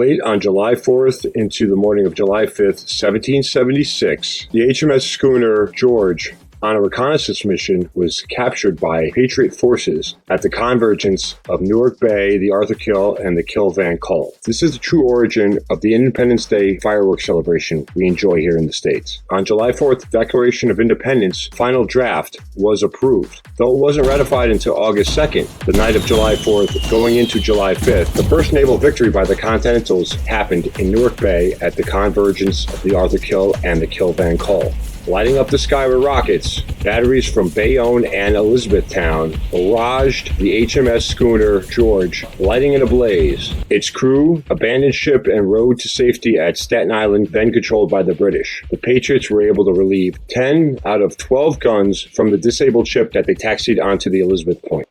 Late on July 4th into the morning of July 5th, 1776, the HMS schooner George, on a reconnaissance mission, was captured by Patriot forces at the convergence of Newark Bay, the Arthur Kill, and the Kill Van Kull. This is the true origin of the Independence Day fireworks celebration we enjoy here in the States. On July 4th, the Declaration of Independence final draft was approved. Though it wasn't ratified until August 2nd, the night of July 4th, going into July 5th, the first naval victory by the Continentals happened in Newark Bay at the convergence of the Arthur Kill and the Kill Van Kull. Lighting up the sky with rockets, batteries from Bayonne and Elizabethtown barraged the HMS schooner George, lighting it ablaze. Its crew abandoned ship and rowed to safety at Staten Island, then controlled by the British. The Patriots were able to relieve 10 out of 12 guns from the disabled ship that they taxied onto the Elizabeth Point.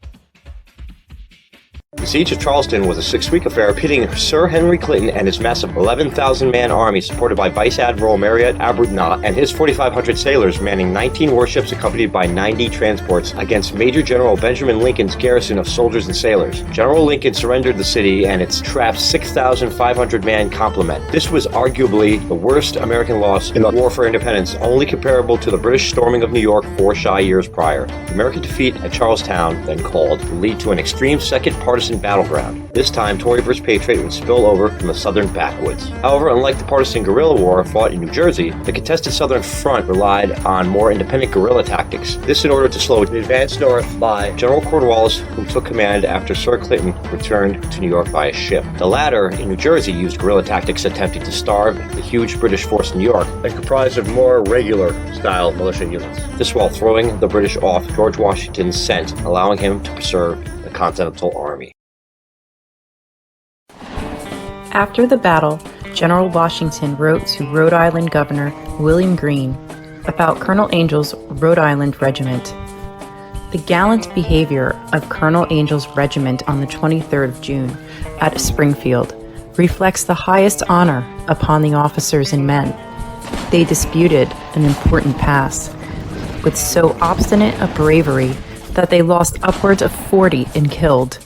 The siege of Charleston was a 6-week affair pitting Sir Henry Clinton and his massive 11,000-man army supported by Vice Admiral Marriott Arbuthnot and his 4,500 sailors manning 19 warships accompanied by 90 transports against Major General Benjamin Lincoln's garrison of soldiers and sailors. General Lincoln surrendered the city and its trapped 6,500-man complement. This was arguably the worst American loss in the War for Independence, only comparable to the British storming of New York 4 shy years prior. The American defeat at Charlestown, then called, would lead to an extreme second partisan battleground. This time, Tory vs. Patriot would spill over from the southern backwoods. However, unlike the partisan guerrilla war fought in New Jersey, the contested southern front relied on more independent guerrilla tactics. This in order to slow the advance north by General Cornwallis, who took command after Sir Clinton returned to New York via ship. The latter, in New Jersey, used guerrilla tactics attempting to starve the huge British force in New York and comprised of more regular-style militia units. This while throwing the British off George Washington's scent, allowing him to preserve the Continental Army. After the battle, General Washington wrote to Rhode Island Governor William Greene about Colonel Angel's Rhode Island Regiment. The gallant behavior of Colonel Angel's regiment on the 23rd of June at Springfield reflects the highest honor upon the officers and men. They disputed an important pass with so obstinate a bravery that they lost upwards of 40 in killed,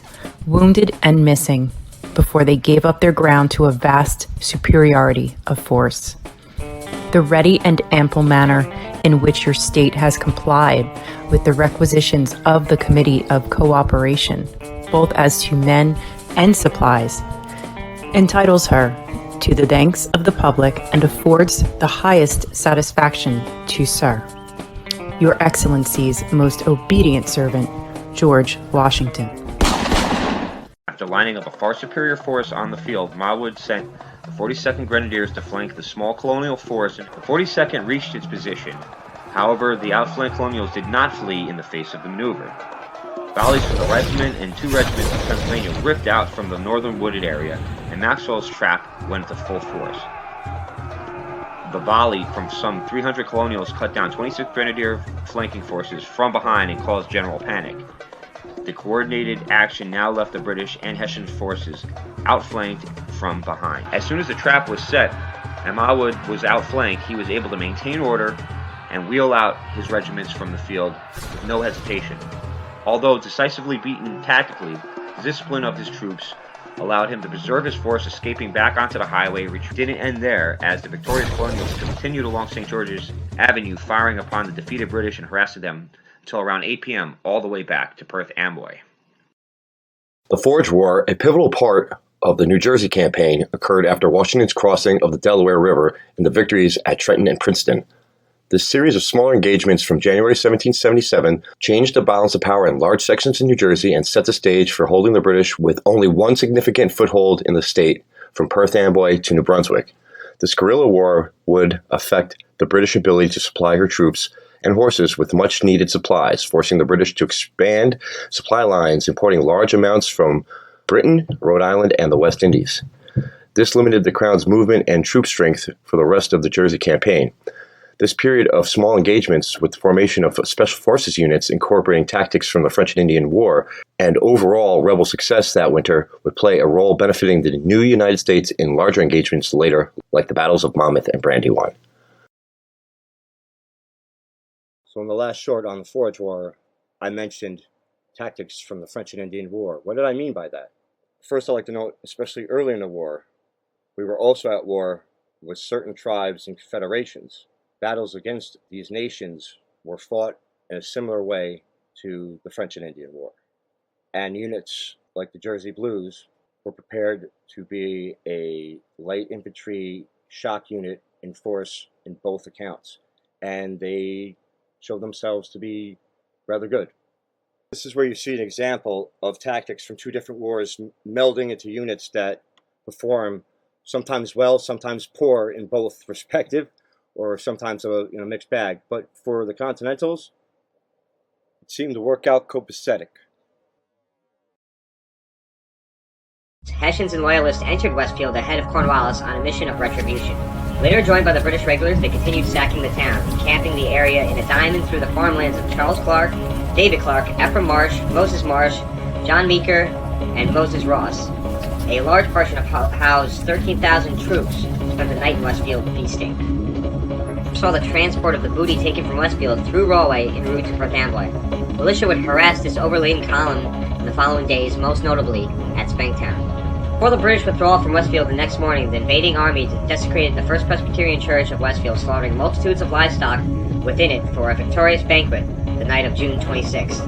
wounded, and missing before they gave up their ground to a vast superiority of force. The ready and ample manner in which your state has complied with the requisitions of the Committee of Cooperation, both as to men and supplies, entitles her to the thanks of the public and affords the highest satisfaction to Sir, Your Excellency's most obedient servant, George Washington. After lining up a far superior force on the field, Marwood sent the 42nd Grenadiers to flank the small colonial force, and the 42nd reached its position. However, the outflanked colonials did not flee in the face of the maneuver. Volleys from the regiment and 2 regiments of Pennsylvania ripped out from the northern wooded area, and Maxwell's trap went to full force. The volley from some 300 colonials cut down 26 Grenadier flanking forces from behind and caused general panic. The coordinated action now left the British and Hessian forces outflanked from behind. As soon as the trap was set and Marwood was outflanked, he was able to maintain order and wheel out his regiments from the field with no hesitation. Although decisively beaten tactically, the discipline of his troops allowed him to preserve his force, escaping back onto the highway, which didn't end there, as the victorious colonials continued along St. George's Avenue, firing upon the defeated British and harassing them until around 8 p.m., all the way back to Perth Amboy. The Forge War, a pivotal part of the New Jersey campaign, occurred after Washington's crossing of the Delaware River and the victories at Trenton and Princeton. This series of smaller engagements from January 1777 changed the balance of power in large sections of New Jersey and set the stage for holding the British with only one significant foothold in the state, from Perth Amboy to New Brunswick. This guerrilla war would affect the British ability to supply her troops and horses with much-needed supplies, forcing the British to expand supply lines, importing large amounts from Britain, Rhode Island, and the West Indies. This limited the Crown's movement and troop strength for the rest of the Jersey campaign. This period of small engagements with the formation of special forces units incorporating tactics from the French and Indian War and overall rebel success that winter would play a role benefiting the new United States in larger engagements later, like the battles of Monmouth and Brandywine. So in the last short on the Forge War, I mentioned tactics from the French and Indian War. What did I mean by that? First, I'd like to note, especially early in the war, We were also at war with certain tribes and confederations. Battles against these nations were fought in a similar way to the French and Indian War. And units like the Jersey Blues were prepared to be a light infantry shock unit in force in both accounts. And they showed themselves to be rather good. This is where you see an example of tactics from two different wars melding into units that perform sometimes well, sometimes poor in both respective, or sometimes a mixed bag. But for the Continentals, it seemed to work out copacetic. Hessians and Loyalists entered Westfield ahead of Cornwallis on a mission of retribution. Later joined by the British regulars, they continued sacking the town, camping the area in a diamond through the farmlands of Charles Clark, David Clark, Ephraim Marsh, Moses Marsh, John Meeker, and Moses Ross. A large portion of housed 13,000 troops spent the night in Westfield feasting. Saw the transport of the booty taken from Westfield through Galway en route to Port Amboy. Militia would harass this overladen column in the following days, most notably at Spangtown. Before the British withdrawal from Westfield the next morning, the invading army desecrated the First Presbyterian Church of Westfield, slaughtering multitudes of livestock within it for a victorious banquet the night of June 26th.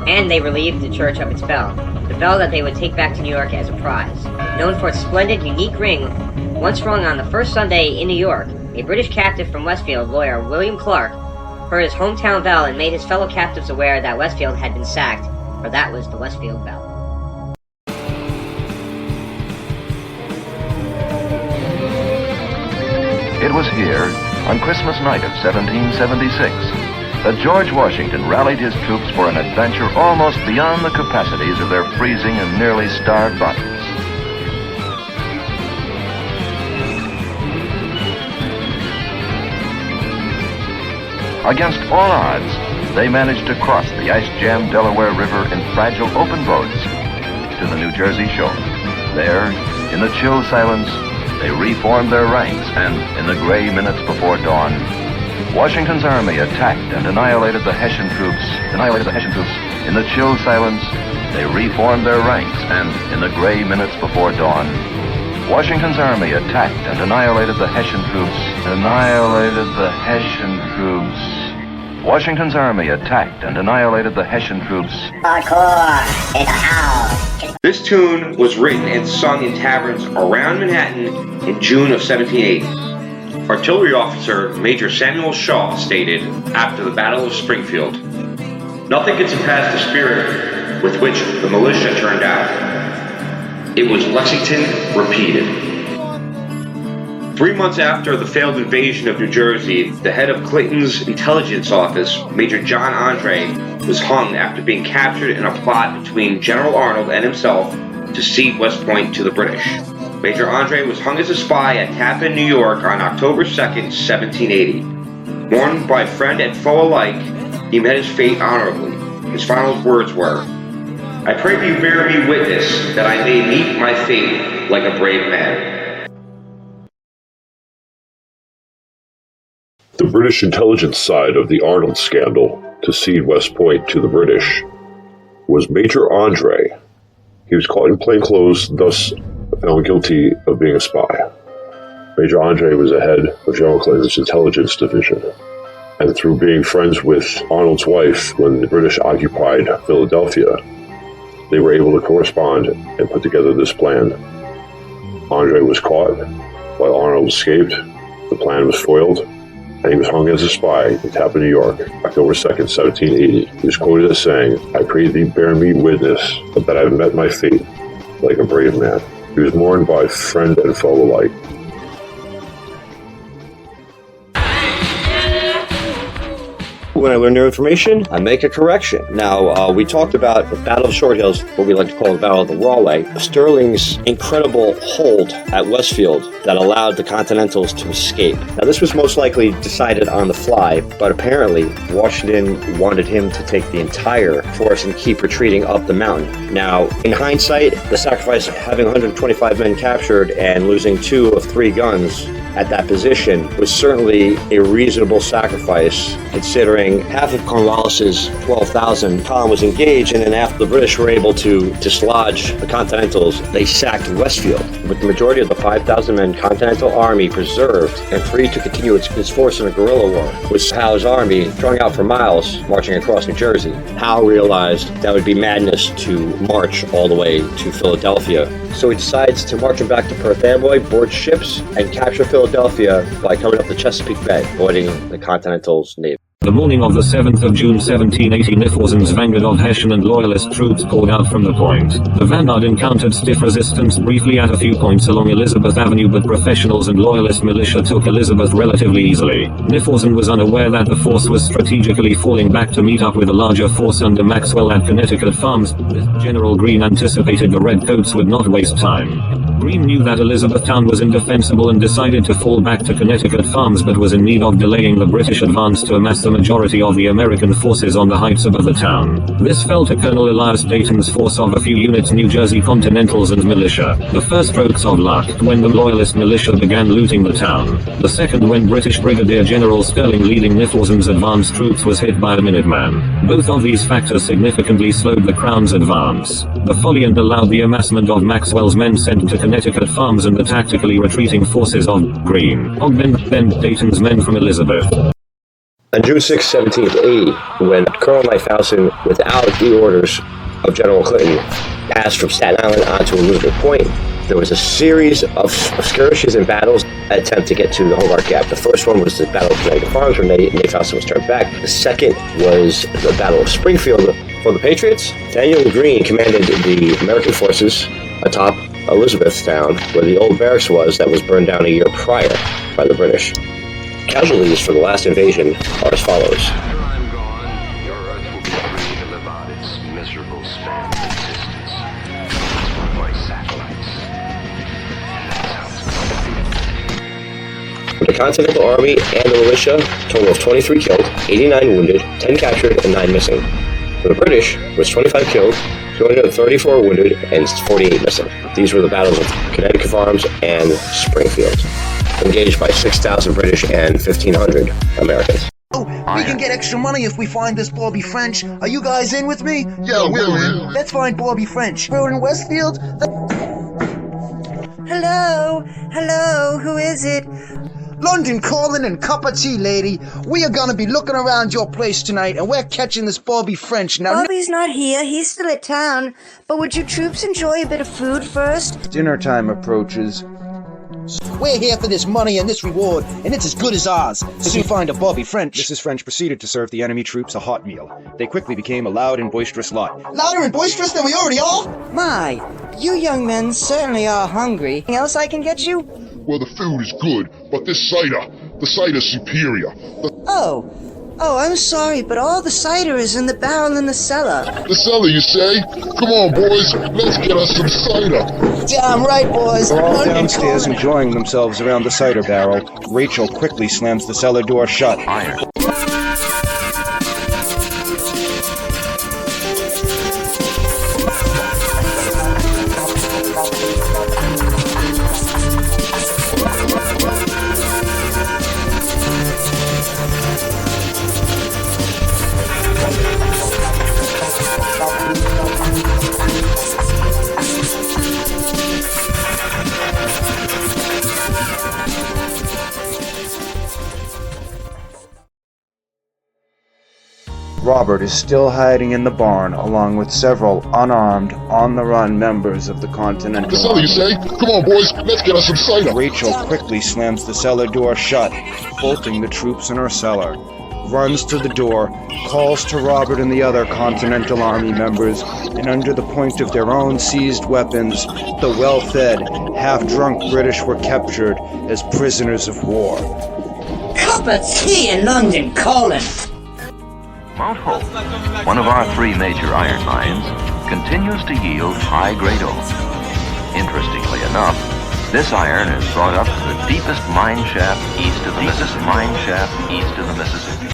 And they relieved the church of its bell, the bell that they would take back to New York as a prize. Known for its splendid, unique ring, once rung on the first Sunday in New York, a British captive from Westfield, lawyer William Clark, heard his hometown bell and made his fellow captives aware that Westfield had been sacked, for that was the Westfield bell. It was here, on Christmas night of 1776, that George Washington rallied his troops for an adventure almost beyond the capacities of their freezing and nearly starved bodies. Against all odds, they managed to cross the ice-jammed Delaware River in fragile open boats to the New Jersey shore. There, in the chill silence, they reformed their ranks, and in the gray minutes before dawn, Washington's army attacked and annihilated the Hessian troops. In the chill silence, they reformed their ranks, and in the gray minutes before dawn, Washington's army attacked and annihilated the Hessian troops. Washington's army attacked and annihilated the Hessian troops. Hardcore in the house. This tune was written and sung in taverns around Manhattan in June of 1780. Artillery officer Major Samuel Shaw stated after the Battle of Springfield, "Nothing can surpass the spirit with which the militia turned out. It was Lexington repeated." 3 months after the failed invasion of New Jersey, the head of Clinton's intelligence office, Major John Andre, was hung after being captured in a plot between General Arnold and himself to cede West Point to the British. Major Andre was hung as a spy at Tappan, New York on October 2nd, 1780. Mourned by friend and foe alike, he met his fate honorably. His final words were, "I pray you bear me witness that I may meet my fate like a brave man." The British intelligence side of the Arnold scandal to cede West Point to the British was Major Andre. He was caught in plain clothes, thus found guilty of being a spy. Major Andre was the head of General Clinton's intelligence division, and through being friends with Arnold's wife when the British occupied Philadelphia, they were able to correspond and put together this plan. Andre was caught while Arnold escaped. The plan was foiled, and he was hung as a spy in Tappan, New York, October 2nd, 1780. He was quoted as saying, "I pray thee bear me witness that I have met my fate like a brave man." He was mourned by friend and foe alike. When I learn new information, I make a correction. Now, we talked about the Battle of Short Hills, what we like to call the Battle of the Galway, Sterling's incredible hold at Westfield that allowed the Continentals to escape. Now, this was most likely decided on the fly, but apparently Washington wanted him to take the entire force and keep retreating up the mountain. Now, in hindsight, the sacrifice of having 125 men captured and losing 2 of 3 guns at that position was certainly a reasonable sacrifice, considering half of Cornwallis's 12,000 column was engaged, and then after the British were able to dislodge the Continentals, they sacked Westfield, with the majority of the 5,000-man Continental Army preserved and free to continue its force in a guerrilla war, with Howe's army strung out for miles, marching across New Jersey. Howe realized that would be madness to march all the way to Philadelphia, so he decides to march him back to Perth Amboy, board ships, and capture Philadelphia by coming up the Chesapeake Bay, avoiding the Continental's navy. The morning of the 7th of June 1780, Niflheim's vanguard of Hessian and Loyalist troops poured out from the point. The vanguard encountered stiff resistance briefly at a few points along Elizabeth Avenue, but professionals and Loyalist militia took Elizabeth relatively easily. Niflheim was unaware that the force was strategically falling back to meet up with a larger force under Maxwell at Connecticut Farms. General Greene anticipated the Redcoats would not waste time. Greene knew that Elizabethtown was indefensible and decided to fall back to Connecticut Farms, but was in need of delaying the British advance to amass the majority of the American forces on the heights above the town. This fell to Colonel Elias Dayton's force of a few units New Jersey Continentals and militia. The first strokes of luck when the Loyalist militia began looting the town. The second when British Brigadier General Sterling leading Niflheim's advance troops was hit by a Minuteman. Both of these factors significantly slowed the Crown's advance. The Foliant allowed the amassment of Maxwell's men sent to Connecticut Farms and the tactically retreating forces of Greene, augmented then Dayton's men from Elizabeth. On June 6, 1780, when Colonel Knyphausen, without the orders of General Clinton, passed from Staten Island onto Elizabeth Point, there was a series of skirmishes and battles that attempt to get to the Hobart Gap. The first one was the Battle of Connecticut Farms, where Knyphausen was turned back. The second was the Battle of Springfield. For the Patriots, Daniel Greene commanded the American forces atop Elizabethtown, where the old barracks was that was burned down a year prior by the British. Casualties for the last invasion are as follows. After I'm gone, your Earth will be free to live out its miserable span of existence. One of my satellites. The Continental Army and the militia, total of 23 killed, 89 wounded, 10 captured, and 9 missing. For the British, was 25 killed, 234 wounded, and 48 missing. These were the battles of Connecticut Farms and Springfield, engaged by 6,000 British and 1,500 Americans. Oh, we can get extra money if we find this Bobby French. Are you guys in with me? Yeah, we're in. Let's find Bobby French. We're in Westfield. Hello? Hello? Who is it? London calling and cup of tea, lady. We are gonna be looking around your place tonight, and we're catching this Bobby French. Now, Bobby's not here. He's still at town. But would your troops enjoy a bit of food first? dinner time approaches. We're here for this money and this reward, and it's as good as ours. So you find a Bobby French. Mrs. French proceeded to serve the enemy troops a hot meal. They quickly became a loud and boisterous lot. Louder and boisterous than we already are? My, you young men certainly are hungry. Anything else I can get you? Well, the food is good, but the cider's superior. Oh, I'm sorry, but all the cider is in the barrel in the cellar. The cellar, you say? Come on, boys, let's get us some cider. Damn right, boys. They're all London downstairs calling. enjoying themselves around the cider barrel. Rachel quickly slams the cellar door shut. Iron. Robert is still hiding in the barn, along with several unarmed, on-the-run members of the The Continental cellar, you say? Come on, boys, let's get us some cider. Rachel quickly slams the cellar door shut, bolting the troops in her cellar. Runs to the door, calls to Robert and the other Continental Army members, and under the point of their own seized weapons, the well-fed, half-drunk British were captured as prisoners of war. Cup of tea in London calling. Mount Hope, one of our 3 major iron mines, continues to yield high-grade ore. Interestingly enough, this iron is brought up to the deepest mine shaft east of the Mississippi.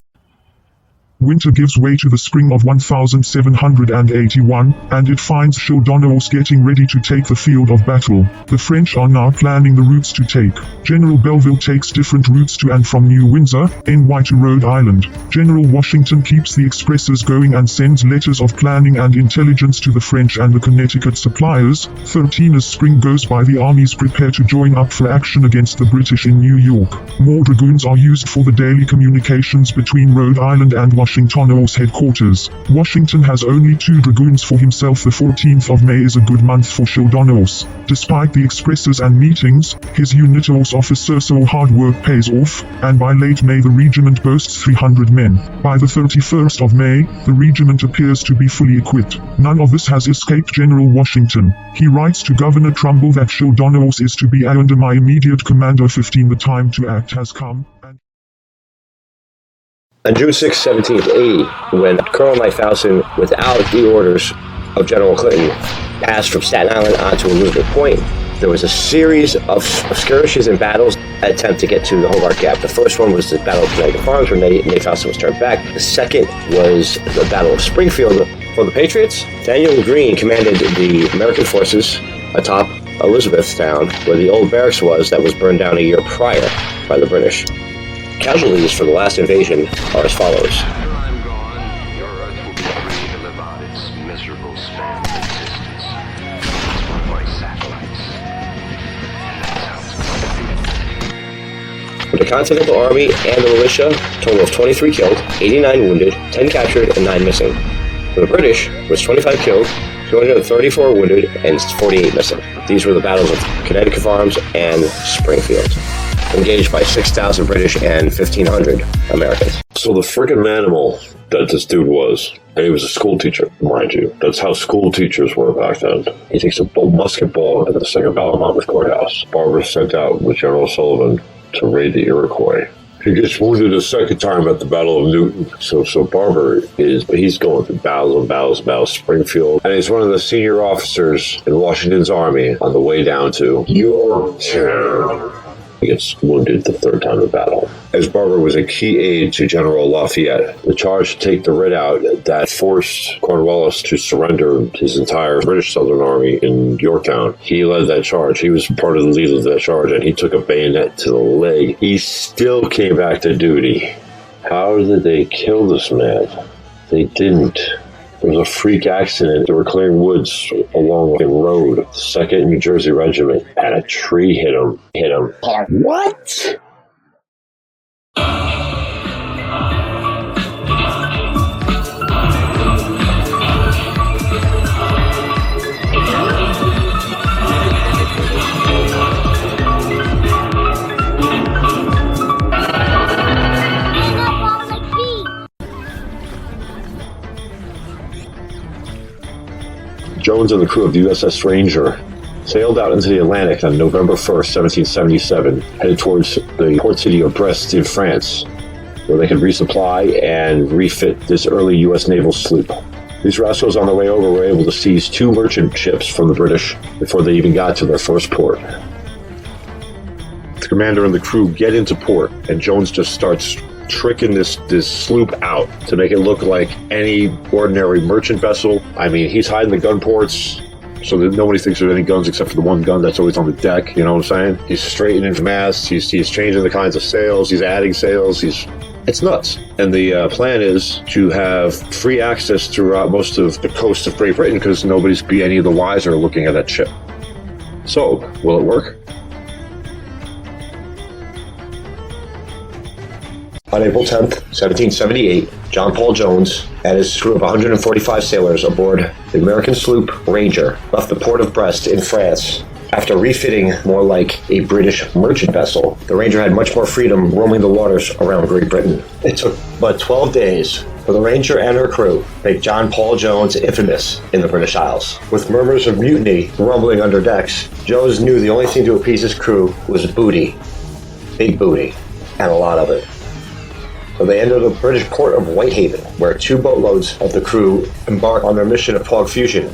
Winter gives way to the spring of 1781, and it finds Childenerals getting ready to take the field of battle. The French are now planning the routes to take. General Belleville takes different routes to and from New Windsor, NY to Rhode Island. General Washington keeps the expresses going and sends letters of planning and intelligence to the French and the Connecticut suppliers. 13 as spring goes by, the armies prepare to join up for action against the British in New York. More dragoons are used for the daily communications between Rhode Island and Washington's headquarters. Washington has only 2 dragoons for himself. The 14th of May is a good month for Childenerals. Despite the expresses and meetings, his unit's officers so hard work pays off, and by late May the regiment boasts 300 men. By the 31st of May, the regiment appears to be fully equipped. None of this has escaped General Washington. He writes to Governor Trumbull that Childenerals is to be under my immediate command. 15 The time to act has come. On June 6, 1780, when Colonel Knyphausen, without the orders of General Clinton, passed from Staten Island onto Elizabeth Point, there was a series of skirmishes and battles that attempt to get to the Hobart Gap. The first one was the Battle of Connecticut Farms, where Knyphausen was turned back. The second was the Battle of Springfield. For the Patriots, Daniel Greene commanded the American forces atop Elizabethtown, where the old barracks was that was burned down a year prior by the British. Casualties for the last invasion are as follows. I'm gone, your Earth will be free to live out its miserable span of existence. One of my satellites. For the Continental Army and the militia, a total of 23 killed, 89 wounded, 10 captured, and 9 missing. For the British, it was 25 killed, 234 wounded, and 48 missing. These were the battles of Connecticut Farms and Springfield, engaged by 6,000 British and 1,500 Americans. So the friggin' manimal that this dude was, and he was a school teacher, mind you. That's how school teachers were back then. He takes a musket ball at the Second Battle of Monmouth Courthouse. Barber sent out with General Sullivan to raid the Iroquois. He gets wounded a second time at the Battle of Newton. So Barber he's going through battles, Springfield. And he's one of the senior officers in Washington's army on the way down to Yorktown. He gets wounded the third time in battle. As Barber was a key aide to General Lafayette, the charge to take the redoubt that forced Cornwallis to surrender his entire British Southern Army in Yorktown, he led that charge. He was part of the lead of that charge, and he took a bayonet to the leg. He still came back to duty. How did they kill this man? They didn't. There was a freak accident. They were clearing woods along a road. The 2nd New Jersey Regiment, and a tree hit him. What? Jones and the crew of the USS Ranger sailed out into the Atlantic on November 1st, 1777, headed towards the port city of Brest in France, where they could resupply and refit this early U.S. naval sloop. These rascals on their way over were able to seize 2 merchant ships from the British before they even got to their first port. The commander and the crew get into port, and Jones just starts tricking this sloop out to make it look like any ordinary merchant vessel. I mean, he's hiding the gun ports so that nobody thinks there's any guns except for the one gun that's always on the deck, you know what I'm saying? He's straightening masts, he's changing the kinds of sails, he's adding sails, it's nuts. And the plan is to have free access throughout most of the coast of Great Britain because nobody's be any of the wiser looking at that ship. So, will it work? On April 10th, 1778, John Paul Jones and his crew of 145 sailors aboard the American sloop Ranger left the port of Brest in France. After refitting more like a British merchant vessel, the Ranger had much more freedom roaming the waters around Great Britain. It took but 12 days for the Ranger and her crew to make John Paul Jones infamous in the British Isles. With murmurs of mutiny rumbling under decks, Jones knew the only thing to appease his crew was booty. Big booty. And a lot of it. So they entered the British port of Whitehaven, where 2 boatloads of the crew embarked on their mission of confusion.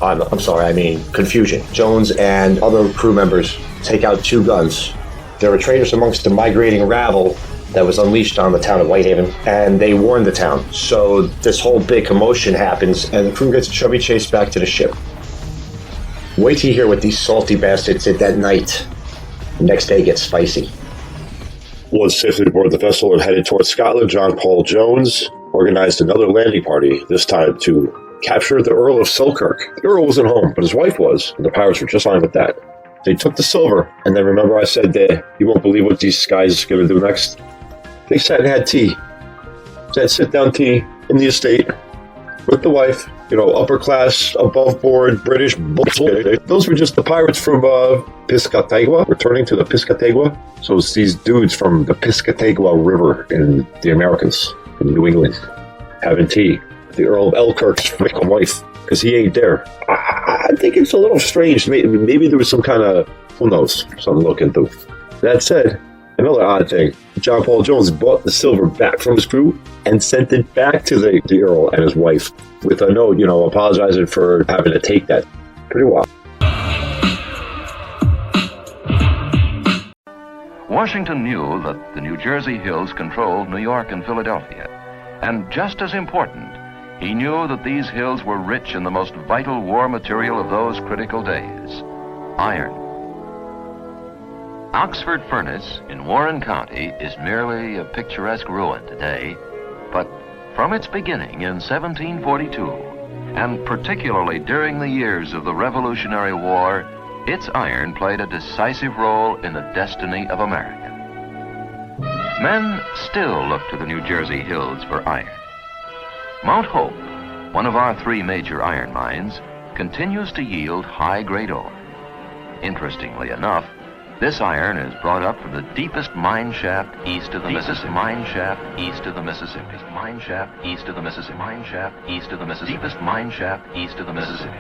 Jones and other crew members take out 2 guns. There were traitors amongst the migrating rabble that was unleashed on the town of Whitehaven, and they warned the town. So this whole big commotion happens, and the crew gets Chevy Chase back to the ship. Wait till you hear what these salty bastards did that night. The next day gets spicy. Once safely aboard the vessel and headed towards Scotland, John Paul Jones organized another landing party, this time to capture the Earl of Selkirk. The Earl wasn't home, but his wife was, and the pirates were just fine with that. They took the silver, and then remember I said that you won't believe what these guys are going to do next? They sat and had tea. Had sit-down tea in the estate with the wife. You know, upper class, above board, British bullshit. Those were just the pirates from Piscataqua, returning to the Piscataqua. So it's these dudes from the Piscataqua River in the Americans, in New England, having tea. The Earl of Elkirk's freaking wife, because he ain't there. I think it's a little strange. Maybe there was some kind of, who knows, something to look into. That said, another odd thing, John Paul Jones bought the silver back from his crew and sent it back to the Earl and his wife with a note, apologizing for having to take that. Pretty wild. Washington knew that the New Jersey hills controlled New York and Philadelphia. And just as important, he knew that these hills were rich in the most vital war material of those critical days, iron. Oxford Furnace in Warren County is merely a picturesque ruin today, but from its beginning in 1742, and particularly during the years of the Revolutionary War, its iron played a decisive role in the destiny of America. Men still look to the New Jersey hills for iron. Mount Hope, one of our 3 major iron mines, continues to yield high-grade ore. Interestingly enough, this iron is brought up from the deepest mine shaft east of the Mississippi. Mine shaft east of the Mississippi. Mine shaft east of the Mississippi. Mine shaft east of the Mississippi. Deepest mine shaft east of the Mississippi.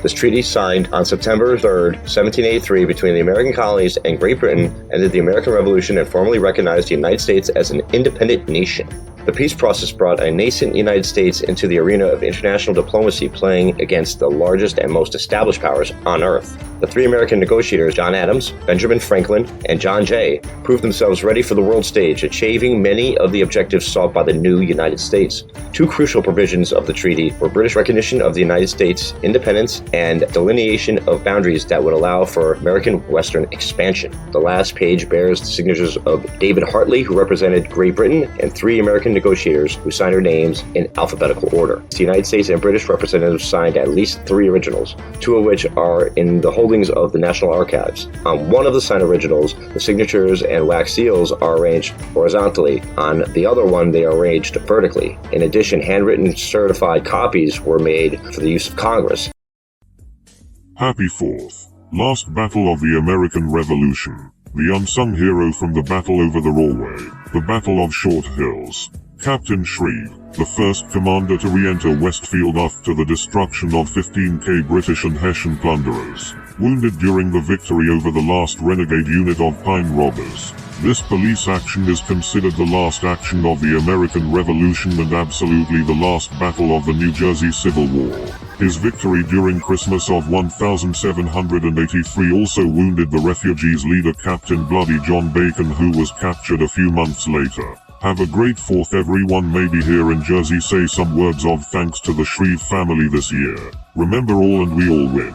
This treaty, signed on September 3rd, 1783, between the American colonies and Great Britain, ended the American Revolution and formally recognized the United States as an independent nation. The peace process brought a nascent United States into the arena of international diplomacy, playing against the largest and most established powers on Earth. The 3 American negotiators, John Adams, Benjamin Franklin, and John Jay, proved themselves ready for the world stage, achieving many of the objectives sought by the new United States. 2 crucial provisions of the treaty were British recognition of the United States independence and delineation of boundaries that would allow for American Western expansion. The last page bears the signatures of David Hartley, who represented Great Britain, and 3 American negotiators who signed their names in alphabetical order. The United States and British representatives signed at least 3 originals, 2 of which are in the holdings of the National Archives. On one of the signed originals, the signatures and wax seals are arranged horizontally. On the other one, they are arranged vertically. In addition, handwritten certified copies were made for the use of Congress. Happy 4th. Last battle of the American Revolution. The unsung hero from the battle over the Railway. The Battle of Short Hills. Captain Shreve, the first commander to re-enter Westfield after the destruction of 15K British and Hessian plunderers, wounded during the victory over the last renegade unit of pine robbers. This police action is considered the last action of the American Revolution and absolutely the last battle of the New Jersey Civil War. His victory during Christmas of 1783 also wounded the refugees' leader Captain Bloody John Bacon, who was captured a few months later. Have a great 4th everyone. Maybe here in Jersey say some words of thanks to the Shreve family this year. Remember all and we all win.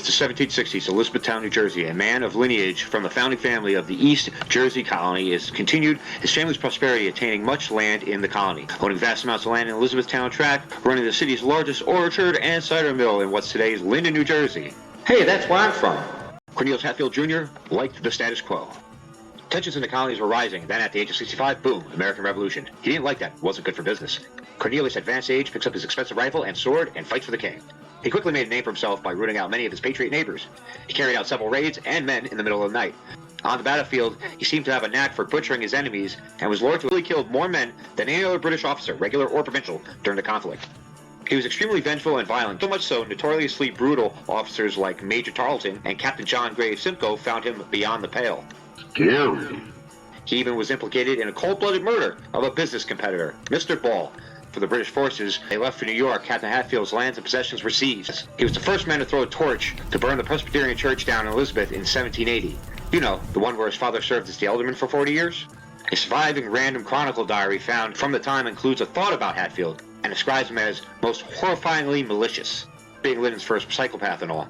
It's the 1760s, Elizabethtown, New Jersey. A man of lineage from a founding family of the East Jersey colony has continued his family's prosperity, attaining much land in the colony, owning vast amounts of land in Elizabethtown tract, running the city's largest orchard and cider mill in what's today's Linden, New Jersey. Hey, that's where I'm from. Cornelius Hatfield Jr. liked the status quo. Tensions in the colonies were rising. Then at the age of 65, boom, American Revolution. He didn't like that. It wasn't good for business. Cornelius, at advanced age, picks up his expensive rifle and sword and fights for the king. He quickly made a name for himself by rooting out many of his patriot neighbors. He carried out several raids and men in the middle of the night. On the battlefield, he seemed to have a knack for butchering his enemies and was lured to have killed more men than any other British officer, regular or provincial, during the conflict. He was extremely vengeful and violent, so much so notoriously brutal officers like Major Tarleton and Captain John Graves Simcoe found him beyond the pale. Scary. He even was implicated in a cold-blooded murder of a business competitor, Mr. Ball. For the British forces, they left for New York. Captain Hatfield's lands and possessions were seized. He was the first man to throw a torch to burn the Presbyterian Church down in Elizabeth in 1780. You know, the one where his father served as the alderman for 40 years? A surviving random chronicle diary found from the time includes a thought about Hatfield and describes him as most horrifyingly malicious, being Linden's first psychopath and all.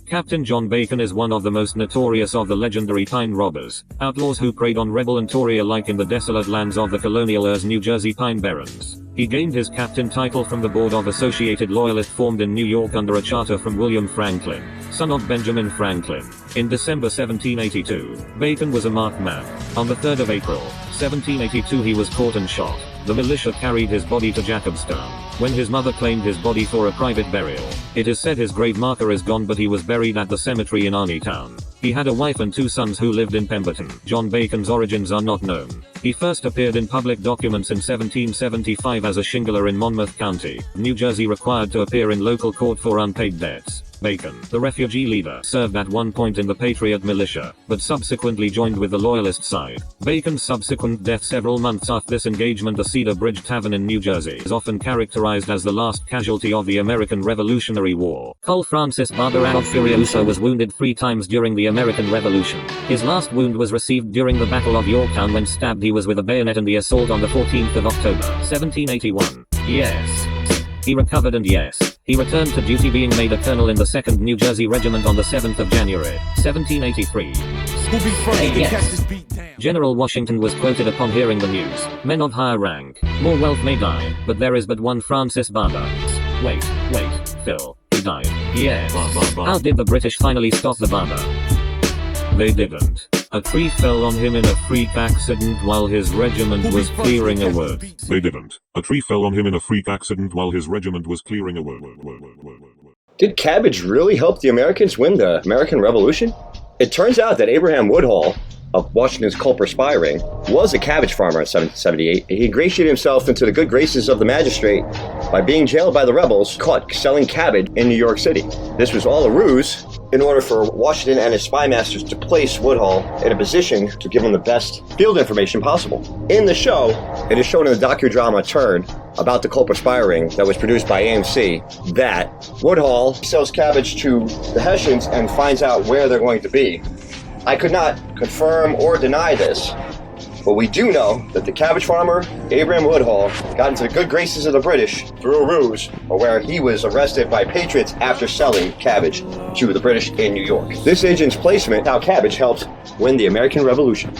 Captain John Bacon is one of the most notorious of the legendary pine robbers, outlaws who preyed on rebel and Tory alike in the desolate lands of the colonial eras New Jersey Pine Barrens. He gained his captain title from the Board of Associated Loyalists formed in New York under a charter from William Franklin, son of Benjamin Franklin. In December 1782, Bacon was a marked man. On the 3rd of April, 1782 he was caught and shot. The militia carried his body to Jacobstown, when his mother claimed his body for a private burial. It is said his grave marker is gone, but he was buried at the cemetery in Arneytown. He had a wife and 2 sons who lived in Pemberton. John Bacon's origins are not known. He first appeared in public documents in 1775 as a shingler in Monmouth County, New Jersey, required to appear in local court for unpaid debts. Bacon, the refugee leader, served at one point in the Patriot militia, but subsequently joined with the Loyalist side. Bacon's subsequent death several months after this engagement, the Cedar Bridge Tavern in New Jersey, is often characterized as the last casualty of the American Revolutionary War. Cole Francis Barberano Furioso was wounded 3 times during the American Revolution. His last wound was received during the Battle of Yorktown when stabbed he was with a bayonet in the assault on the 14th of October, 1781. Yes. He recovered and yes, he returned to duty, being made a colonel in the 2nd New Jersey Regiment on the 7th of January, 1783. General Washington was quoted upon hearing the news. Men of higher rank, more wealth may die, but there is but one Francis Barber. Wait, Phil, he died. Yes. How did the British finally stop the Barber? They didn't. A tree fell on him in a freak accident while his regiment was clearing a wood. They didn't. A tree fell on him in a freak accident while his regiment was clearing a wood. Did cabbage really help the Americans win the American Revolution? It turns out that Abraham Woodhull of Washington's Culper Spy Ring was a cabbage farmer in 1778. He ingratiated himself into the good graces of the magistrate by being jailed by the rebels caught selling cabbage in New York City. This was all a ruse in order for Washington and his spy masters to place Woodhull in a position to give him the best field information possible. In the show, it is shown in the docudrama Turn about the Culper Spy Ring that was produced by AMC that Woodhull sells cabbage to the Hessians and finds out where they're going to be. I could not confirm or deny this, but we do know that the cabbage farmer, Abraham Woodhull, got into the good graces of the British through a ruse, where he was arrested by patriots after selling cabbage to the British in New York. This agent's placement, how cabbage helped win the American Revolution.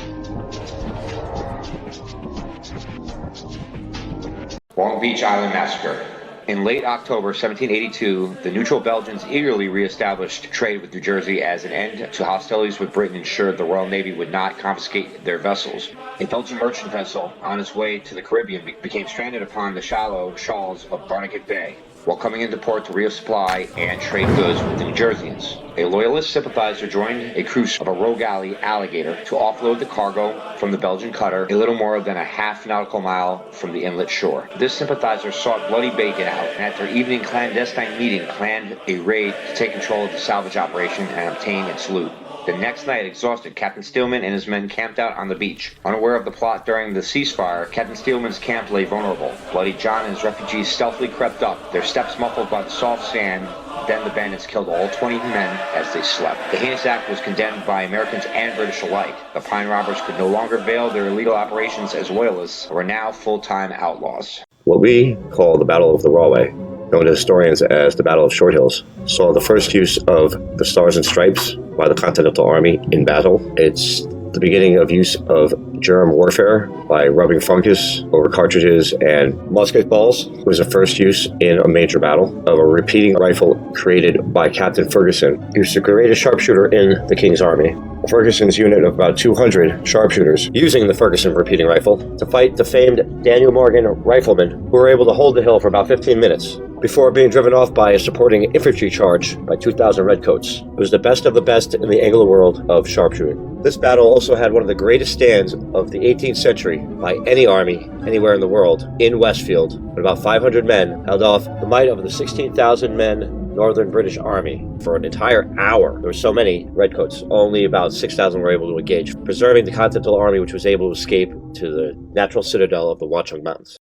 Long Beach Island Massacre. In late October 1782, the neutral Belgians eagerly re-established trade with New Jersey as an end to hostilities with Britain ensured the Royal Navy would not confiscate their vessels. A Belgian merchant vessel on its way to the Caribbean became stranded upon the shallow shoals of Barnegat Bay while coming into port to resupply and trade goods with the New Jerseyans. A loyalist sympathizer joined a cruise of a rogue galley Alligator to offload the cargo from the Belgian cutter a little more than a half nautical mile from the inlet shore. This sympathizer sought Bloody Bacon out, and at their evening clandestine meeting planned a raid to take control of the salvage operation and obtain its loot. The next night, exhausted, Captain Steelman and his men camped out on the beach. Unaware of the plot during the ceasefire, Captain Steelman's camp lay vulnerable. Bloody John and his refugees stealthily crept up, their steps muffled by the soft sand. Then the bandits killed all 20 men as they slept. The heinous act was condemned by Americans and British alike. The pine robbers could no longer veil their illegal operations as loyalists, but were now full-time outlaws. What we call the Battle of the Rahway known to historians as the Battle of Short Hills, saw the first use of the Stars and Stripes by the Continental Army in battle. It's the beginning of use of germ warfare by rubbing fungus over cartridges and musket balls. It was the first use in a major battle of a repeating rifle created by Captain Ferguson. He was the greatest sharpshooter in the King's Army. Ferguson's unit of about 200 sharpshooters using the Ferguson repeating rifle to fight the famed Daniel Morgan riflemen who were able to hold the hill for about 15 minutes before being driven off by a supporting infantry charge by 2,000 redcoats. It was the best of the best in the Anglo world of sharpshooting. This battle also had one of the greatest stands of the 18th century by any army anywhere in the world in Westfield, when about 500 men held off the might of the 16,000 men Northern British Army for an entire hour. There were so many redcoats, only about 6,000 were able to engage, preserving the Continental Army, which was able to escape to the natural citadel of the Watchung Mountains.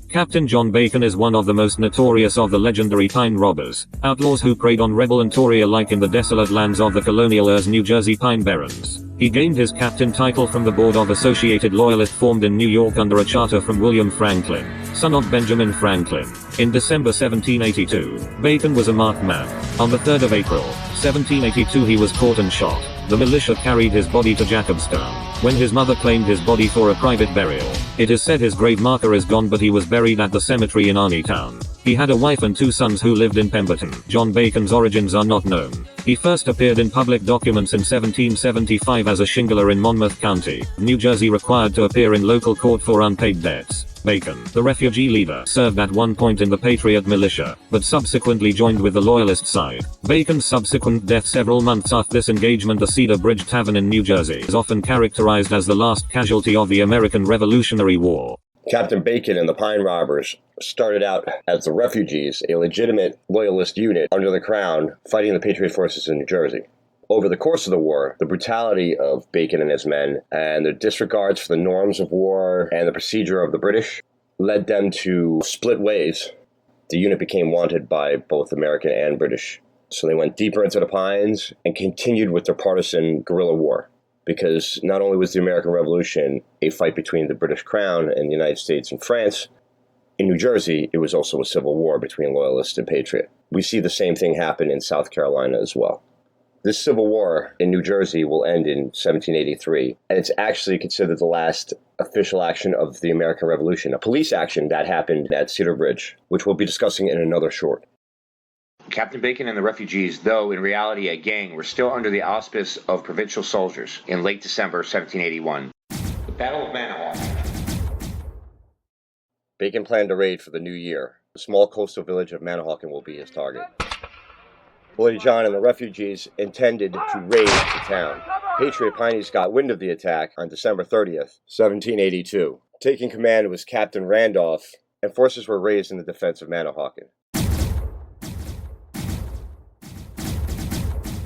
Captain John Bacon is one of the most notorious of the legendary pine robbers, outlaws who preyed on rebel and Tory alike in the desolate lands of the colonial eras New Jersey Pine Barrens. He gained his captain title from the Board of Associated Loyalists formed in New York under a charter from William Franklin, son of Benjamin Franklin. In December 1782, Bacon was a marked man. On the 3rd of April, 1782 he was caught and shot. The militia carried his body to Jacobstown, when his mother claimed his body for a private burial. It is said his grave marker is gone, but he was buried at the cemetery in Arneytown. He had a wife and 2 sons who lived in Pemberton. John Bacon's origins are not known. He first appeared in public documents in 1775 as a shingler in Monmouth County, New Jersey, required to appear in local court for unpaid debts. Bacon, the refugee leader, served at one point in the Patriot militia, but subsequently joined with the Loyalist side. Bacon's subsequent death several months after this engagement, the Cedar Bridge Tavern in New Jersey, is often characterized as the last casualty of the American Revolutionary War. Captain Bacon and the Pine Robbers started out as the Refugees, a legitimate Loyalist unit under the Crown, fighting the Patriot forces in New Jersey. Over the course of the war, the brutality of Bacon and his men and their disregards for the norms of war and the procedure of the British led them to split ways. The unit became wanted by both American and British. So they went deeper into the Pines and continued with their partisan guerrilla war. Because not only was the American Revolution a fight between the British Crown and the United States and France, in New Jersey, it was also a civil war between Loyalist and Patriot. We see the same thing happen in South Carolina as well. This civil war in New Jersey will end in 1783, and it's actually considered the last official action of the American Revolution, a police action that happened at Cedar Bridge, which we'll be discussing in another short. Captain Bacon and the refugees, though in reality a gang, were still under the auspice of provincial soldiers in late December 1781. The Battle of Manahawkin. Bacon planned a raid for the new year. The small coastal village of Manahawkin will be his target. Bloody John and the refugees intended to raid the town. Patriot Pineys got wind of the attack on December 30th, 1782. Taking command was Captain Randolph, and forces were raised in the defense of Manahawkin.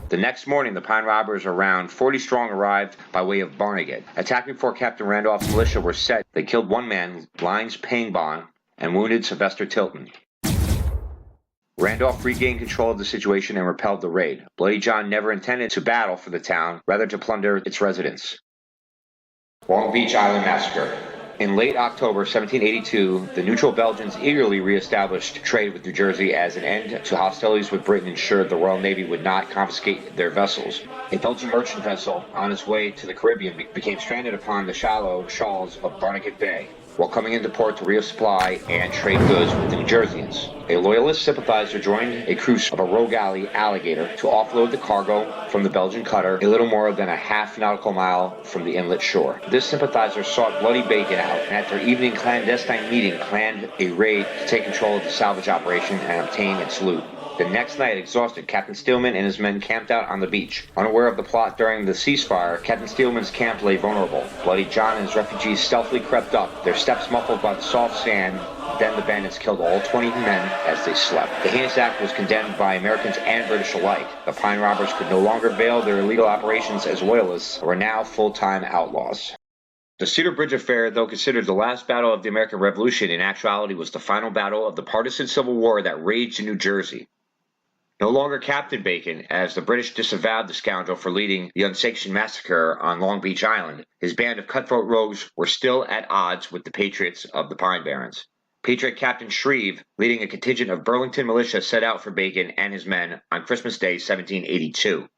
The next morning, the Pine Robbers, around 40 strong, arrived by way of Barnegat. Attacking before Captain Randolph's militia were set, they killed one man, Lines Pangborn, and wounded Sylvester Tilton. Randolph regained control of the situation and repelled the raid. Bloody John never intended to battle for the town, rather to plunder its residents. Long Beach Island Massacre. In late October 1782, the neutral Belgians eagerly re-established trade with New Jersey as an end to hostilities with Britain ensured the Royal Navy would not confiscate their vessels. A Belgian merchant vessel on its way to the Caribbean became stranded upon the shallow shoals of Barnegat Bay, while coming into port to resupply and trade goods with the New Jerseyans. A Loyalist sympathizer joined a cruise of a rogue galley, Alligator, to offload the cargo from the Belgian cutter a little more than a half nautical mile from the inlet shore. This sympathizer sought Bloody Bacon out, and at their evening clandestine meeting planned a raid to take control of the salvage operation and obtain its loot. The next night, exhausted, Captain Steelman and his men camped out on the beach. Unaware of the plot during the ceasefire, Captain Steelman's camp lay vulnerable. Bloody John and his refugees stealthily crept up, their steps muffled by the soft sand. Then the bandits killed all 20 men as they slept. The heinous act was condemned by Americans and British alike. The Pine Robbers could no longer veil their illegal operations as Loyalists, and were now full-time outlaws. The Cedar Bridge affair, though considered the last battle of the American Revolution, in actuality was the final battle of the partisan civil war that raged in New Jersey. No longer Captain Bacon, as the British disavowed the scoundrel for leading the unsanctioned massacre on Long Beach Island, his band of cutthroat rogues were still at odds with the Patriots of the Pine Barrens. Patriot Captain Shreve, leading a contingent of Burlington militia, set out for Bacon and his men on Christmas Day, 1782.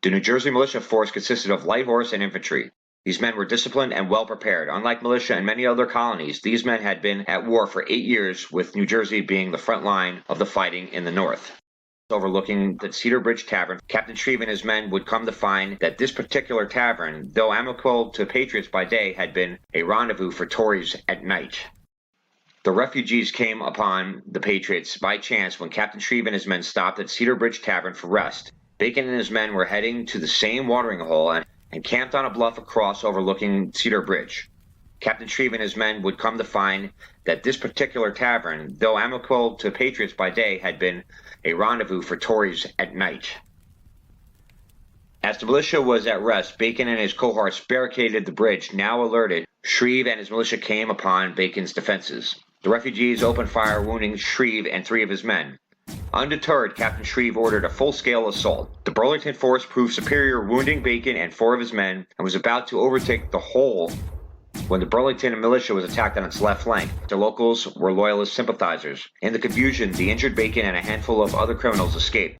The New Jersey militia force consisted of light horse and infantry. These men were disciplined and well prepared. Unlike militia in many other colonies, these men had been at war for 8 years, with New Jersey being the front line of the fighting in the north. Overlooking the Cedar Bridge Tavern, Captain Shreve and his men would come to find that this particular tavern, though amicable to Patriots by day, had been a rendezvous for Tories at night. The refugees came upon the Patriots by chance when Captain Shreve and his men stopped at Cedar Bridge Tavern for rest. Bacon and his men were heading to the same watering hole and camped on a bluff across overlooking Cedar Bridge. Captain Shreve and his men would come to find that this particular tavern, though amicable to Patriots by day, had been a rendezvous for Tories at night. As the militia was at rest, Bacon and his cohorts barricaded the bridge. Now alerted, Shreve and his militia came upon Bacon's defenses. The refugees opened fire, wounding Shreve and 3 of his men. Undeterred, Captain Shreve ordered a full-scale assault. The Burlington force proved superior, wounding Bacon and 4 of his men, and was about to overtake the whole when the Burlington militia was attacked on its left flank. The locals were Loyalist sympathizers. In the confusion, the injured Bacon and a handful of other criminals escaped.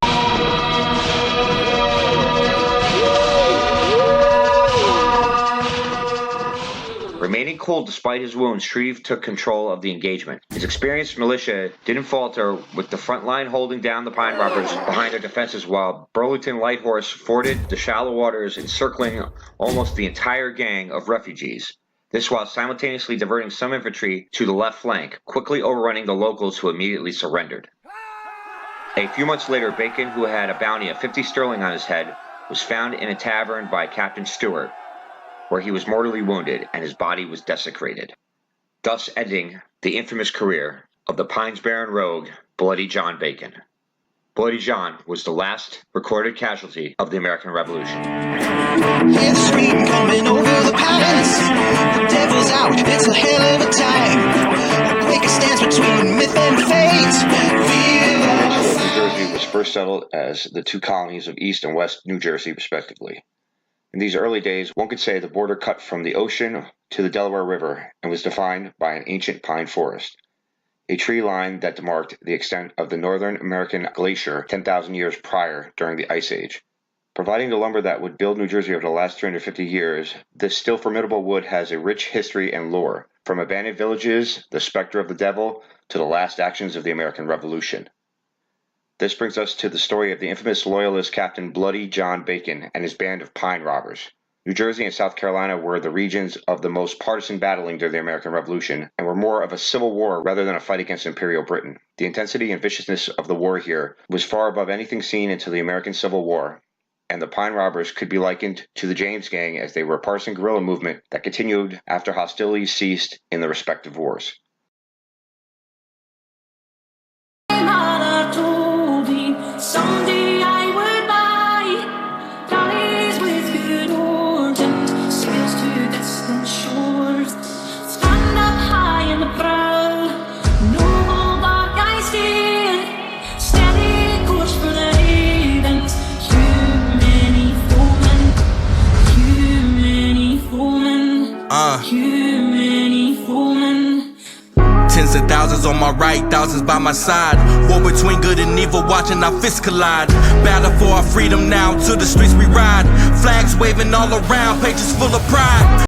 Remaining cool despite his wounds, Shreve took control of the engagement. His experienced militia didn't falter, with the front line holding down the pine robbers behind their defenses, while Burlington Light Horse forded the shallow waters, encircling almost the entire gang of refugees. This while simultaneously diverting some infantry to the left flank, quickly overrunning the locals, who immediately surrendered. A few months later, Bacon, who had a bounty of 50 sterling on his head, was found in a tavern by Captain Stewart, where he was mortally wounded and his body was desecrated, thus ending the infamous career of the Pines Barren rogue, Bloody John Bacon. Bloody John was the last recorded casualty of the American Revolution. Hear the scream coming over the palace. The devil's out, it's a hell of a time. A quick stance between myth and fate. New Jersey was first settled as the 2 colonies of East and West New Jersey, respectively. In these early days, one could say the border cut from the ocean to the Delaware River and was defined by an ancient pine forest, a tree line that demarked the extent of the Northern American glacier 10,000 years prior during the Ice Age. Providing the lumber that would build New Jersey over the last 350 years, this still formidable wood has a rich history and lore, from abandoned villages, the specter of the devil, to the last actions of the American Revolution. This brings us to the story of the infamous Loyalist Captain Bloody John Bacon and his band of pine robbers. New Jersey and South Carolina were the regions of the most partisan battling during the American Revolution, and were more of a civil war rather than a fight against Imperial Britain. The intensity and viciousness of the war here was far above anything seen until the American Civil War, and the pine robbers could be likened to the James Gang, as they were a partisan guerrilla movement that continued after hostilities ceased in the respective wars. Someday I would buy valleys with good origin, sails to distant shores, stand up high in the proud, noble bark I steer, steady course for the havens, too many foemen, too many foemen, too many foemen. Tens of thousands on my right, thousands by my side. War between good and evil, watching our fists collide. Battle for our freedom now, to the streets we ride. Flags waving all around, pages full of pride.